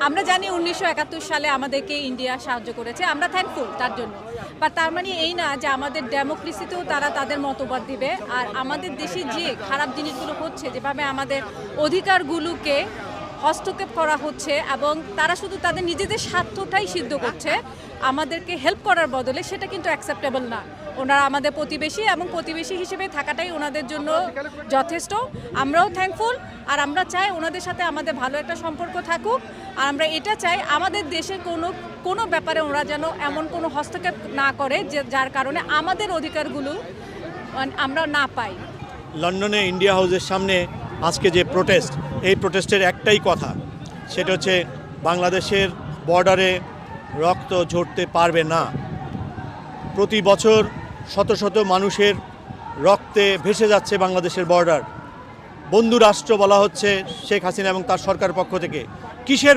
আমরা জানি 1971 সালে আমাদেরকে ইন্ডিয়া সাহায্য করেছে, আমরা থ্যাঙ্কফুল তার জন্য। বা তার মানে এই না যে আমাদের ডেমোক্রেসিতেও তারা তাদের মতবাদ দিবে। আর আমাদের দেশে যে খারাপ জিনিসগুলো হচ্ছে, যেভাবে আমাদের অধিকারগুলোকে হস্তক্ষেপ করা হচ্ছে এবং তারা শুধু তাদের নিজেদের স্বার্থটাই সিদ্ধ করছে আমাদেরকে হেল্প করার বদলে, সেটা কিন্তু অ্যাকসেপ্টেবল না। ওনারা আমাদের প্রতিবেশী এবং প্রতিবেশী হিসেবে থাকাটাই ওনাদের জন্য যথেষ্ট। আমরাও থ্যাঙ্কফুল, আর আমরা চাই ওনাদের সাথে আমাদের ভালো একটা সম্পর্ক থাকুক। আর আমরা এটা চাই আমাদের দেশে কোনো ব্যাপারে ওরা যেন এমন কোনো হস্তক্ষেপ না করে যার কারণে আমাদের অধিকারগুলো আমরা না পাই। লন্ডনে ইন্ডিয়া হাউসের সামনে আজকে যে প্রোটেস্ট, এই প্রোটেস্টের একটাই কথা, সেটা হচ্ছে বাংলাদেশের বর্ডারে রক্ত ঝরতে পারবে না। প্রতি বছর শত শত মানুষের রক্তে ভেসে যাচ্ছে বাংলাদেশের বর্ডার। বন্ধু রাষ্ট্র বলা হচ্ছে শেখ হাসিনা এবং তার সরকার পক্ষ থেকে। কিসের